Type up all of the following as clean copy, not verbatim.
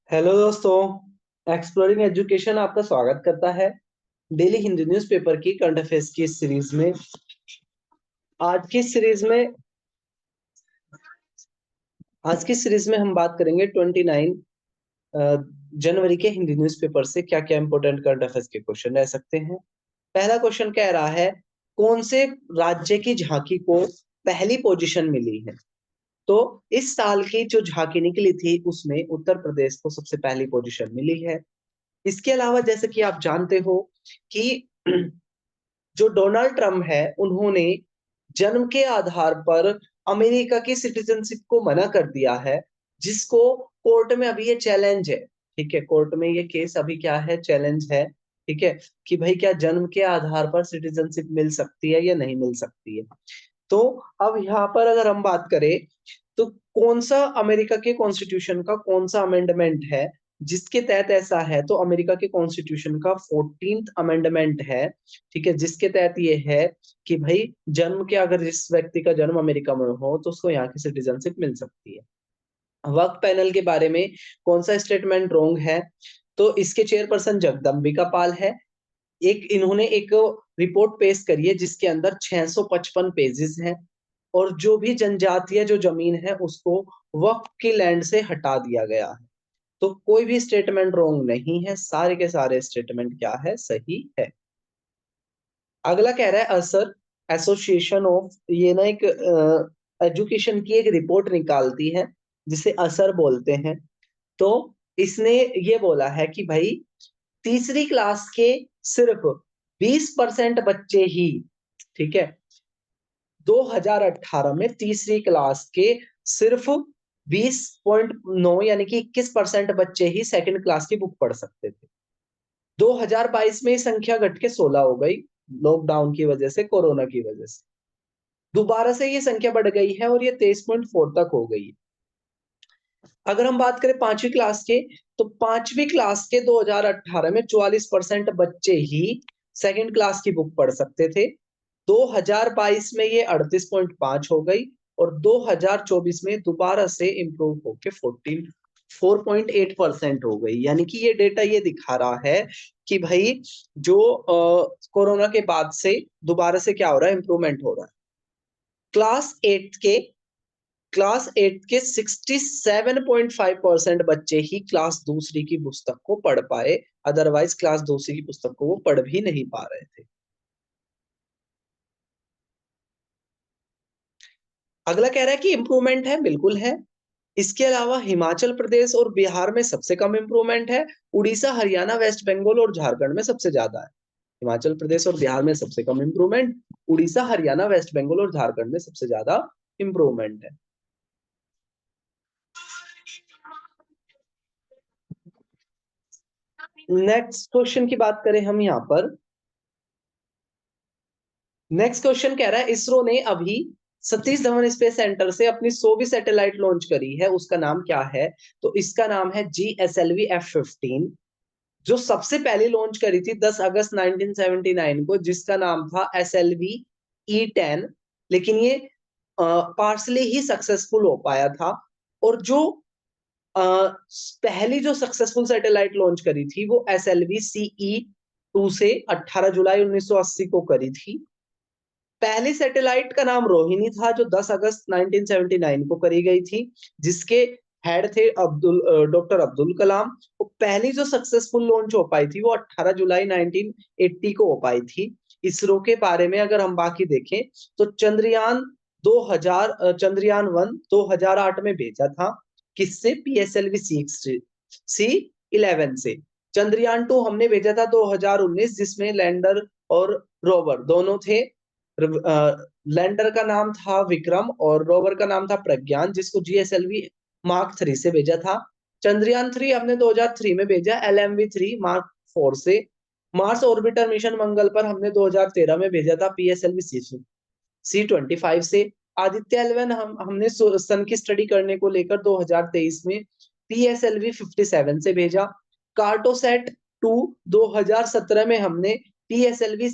Hello दोस्तों, exploring education आपका स्वागत करता है डेली हिंदी न्यूज़पेपर की करंट अफेयर्स की इस सीरीज में। आज की सीरीज में आज की सीरीज में हम बात करेंगे 29 जनवरी के हिंदी न्यूज़पेपर से क्या क्या इंपॉर्टेंट करंट अफेयर्स के क्वेश्चन रह सकते हैं। पहला क्वेश्चन कह रहा है, कौन से राज्य की झांकी को पहली पोजीशन मिली है? तो इस साल की जो झांकी निकली थी उसमें उत्तर प्रदेश को सबसे पहली पोजीशन मिली है। इसके अलावा जैसे कि आप जानते हो कि जो डोनाल्ड ट्रम्प है उन्होंने जन्म के आधार पर अमेरिका की सिटीजनशिप को मना कर दिया है, जिसको कोर्ट में अभी ये चैलेंज है। ठीक है, कोर्ट में ये केस अभी क्या है, चैलेंज है। ठीक है, कि भाई क्या जन्म के आधार पर सिटीजनशिप मिल सकती है या नहीं मिल सकती है। तो अब यहाँ पर अगर हम बात करें तो कौन सा अमेरिका के कॉन्स्टिट्यूशन का कौन सा अमेंडमेंट है जिसके तहत ऐसा है? तो अमेरिका के कॉन्स्टिट्यूशन का 14th अमेंडमेंट है। ठीक है, जिसके तहत ये है कि भाई जन्म के अगर जिस व्यक्ति का जन्म अमेरिका में हो तो उसको यहाँ की सिटीजनशिप मिल सकती है। वक्त पैनल के बारे में कौन सा स्टेटमेंट रॉन्ग है? तो इसके चेयरपर्सन जगदम्बिका पाल है। इन्होंने एक रिपोर्ट पेश करी है जिसके अंदर 655 पेजेस हैं, और जो भी जनजातीय जो जमीन है उसको वक्फ की लैंड से हटा दिया गया है। तो कोई भी स्टेटमेंट रॉन्ग नहीं है, सारे के सारे स्टेटमेंट क्या है, सही है। अगला कह रहा है असर एसोसिएशन ऑफ, ये ना एक एजुकेशन की एक रिपोर्ट निकालती है जिसे असर बोलते हैं। तो इसने ये बोला है कि भाई तीसरी क्लास के सिर्फ 20% बच्चे ही, ठीक है, 2018 में तीसरी क्लास के सिर्फ 20.9 यानी कि 21% बच्चे ही सेकंड क्लास की बुक पढ़ सकते थे। 2022 में ये संख्या घट के 16 हो गई, लॉकडाउन की वजह से, कोरोना की वजह से दोबारा से ये संख्या बढ़ गई है और ये 23.4 तक हो गई है। अगर हम बात करें पांचवी क्लास के, तो पांचवी क्लास के 2018 में 44% बच्चे ही सेकंड क्लास की बुक पढ़ सकते थे। 2022 में ये 38.5 हो गई, और 2024 में दोबारा से इंप्रूव होके 4.8% हो गई। यानी कि ये डेटा ये दिखा रहा है कि भाई जो कोरोना के बाद से दोबारा से क्या हो रहा है, इंप्रूवमेंट हो रहा है। क्लास एट के क्लास एट के 67.5% बच्चे ही क्लास दूसरी की पुस्तक को पढ़ पाए, अदरवाइज क्लास दूसरी की पुस्तक को वो पढ़ भी नहीं पा रहे थे। अगला कह रहा है कि इंप्रूवमेंट है, बिल्कुल है। इसके अलावा हिमाचल प्रदेश और बिहार में सबसे कम इंप्रूवमेंट है। उड़ीसा, हरियाणा, वेस्ट बंगाल और झारखंड में सबसे ज्यादा है। हिमाचल प्रदेश और बिहार में सबसे कम इंप्रूवमेंट, उड़ीसा, हरियाणा, वेस्ट बंगाल और झारखंड में सबसे ज्यादा इंप्रूवमेंट है। नेक्स्ट क्वेश्चन की बात करें हम यहाँ पर, नेक्स्ट क्वेश्चन कह रहा है इसरो ने अभी सतीश धवन स्पेस सेंटर से अपनी 100वीं सैटेलाइट लॉन्च करी है, उसका नाम क्या है? तो इसका नाम है GSLV F-15, जो सबसे पहले लॉन्च करी थी 10 अगस्त 1979 को, जिसका नाम था SLV E-10। लेकिन ये पार्सली ही सक्सेसफुल हो पाया था। और जो अ, पहली जो सक्सेसफुल सैटेलाइट लॉन्च करी थी वो SLV CE-2 से 18 जुलाई 1980 को करी थी। पहली सैटेलाइट का नाम रोहिणी था, जो 10 अगस्त 1979 को करी गई थी, जिसके हेड थे डॉक्टर अब्दुल कलाम। वो पहली जो सक्सेसफुल लॉन्च हो पाई थी वो 18 जुलाई 1980 को हो पाई थी। इसरो के बारे में अगर हम बाकी देखें तो चंद्रयान 2000 चंद्रयान 1 2008 में भेजा था, किससे? PSLV C11 से। चंद्रयान 2 हमने भेजा था 2019, जिसमें लैंडर और रोवर दोनों थे। लैंडर का नाम था विक्रम और रोवर का नाम था प्रज्ञान, जिसको GSLV मार्क 3 से भेजा था। चंद्रयान 3 हमने 2003 में भेजा LMV-3 मार्क 4 से। मार्स ऑर्बिटर मिशन मंगल पर हमने 2013 में भेजा था PSLV C25 से। आदित्य एल1 हमने सन की स्टडी करने को लेकर 2023 में PSLV 57 से भेजा। कार्टोसैट 2 2017 में हमने PSLV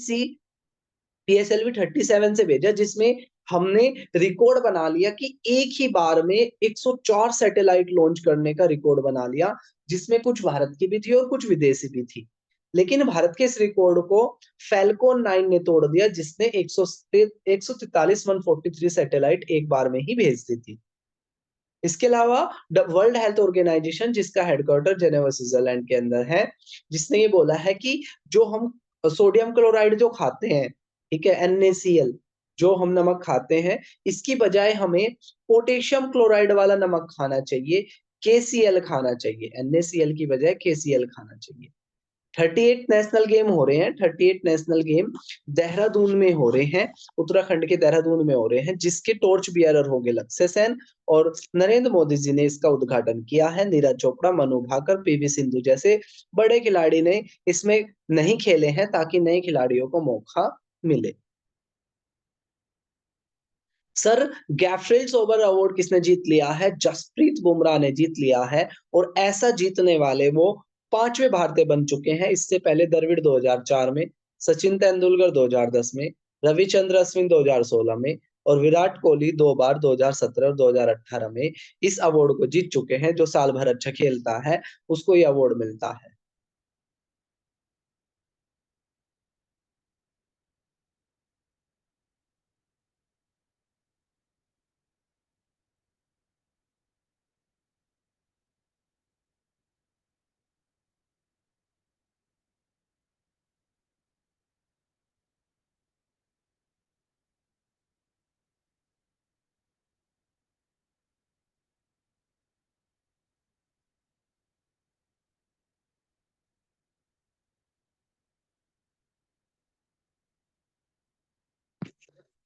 PSLV 37 से भेजा, जिसमें हमने रिकॉर्ड बना लिया कि एक ही बार में 104 सैटेलाइट लॉन्च करने का रिकॉर्ड बना लिया, जिसमें कुछ भारत की भी थी और कुछ विदेशी भी थी। लेकिन भारत के इस रिकॉर्ड को फैल्कन 9 ने तोड़ दिया, जिसने 143 143 सैटेलाइट एक बार में ही भेज दी थी। इसके अलावा वर्ल्ड हेल्थ ऑर्गेनाइजेशन, जिसका हेडक्वार्टर जेनेवा स्विट्जरलैंड के अंदर है, जिसने ये बोला है कि जो हम सोडियम क्लोराइड जो खाते हैं, ठीक है, NaCl, जो हम नमक खाते हैं, इसकी बजाय हमें पोटेशियम क्लोराइड वाला नमक खाना चाहिए, KCl खाना चाहिए, NaCl की बजाय KCl खाना चाहिए। 38 नेशनल गेम हो रहे हैं, 38 नेशनल गेम देहरादून में हो रहे हैं, उत्तराखंड के देहरादून में हो रहे हैं, जिसके टॉर्च बियरर होंगे लक्ष्य सेन, और नरेंद्र मोदी जी ने इसका उद्घाटन किया है। नीरज चोपड़ा, मनु भाकर, PV सिंधु जैसे बड़े खिलाड़ी ने इसमें नहीं खेले हैं, ताकि नए खिलाड़ियों को मौका मिले। सर, गैफ्रिल्स ओवर अवार्ड किसने जीत लिया है? जसप्रीत बुमराह ने जीत लिया है, और ऐसा जीतने वाले वो 5वें भारतीय बन चुके हैं। इससे पहले द्रविड़ 2004 में, सचिन तेंदुलकर 2010 में, रविचंद्र अश्विन 2016 में, और विराट कोहली 2 बार 2017 और 2018 में इस अवार्ड को जीत चुके हैं। जो साल भर अच्छा खेलता है उसको ये अवार्ड मिलता है।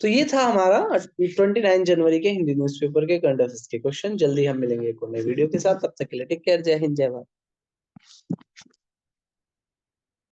तो ये था हमारा 29 जनवरी के हिंदी न्यूज़पेपर के करंट अफेयर्स के क्वेश्चन। जल्दी हम मिलेंगे एक और नई वीडियो के साथ, तब तक के लिए टेक केयर, जय हिंद, जय भारत।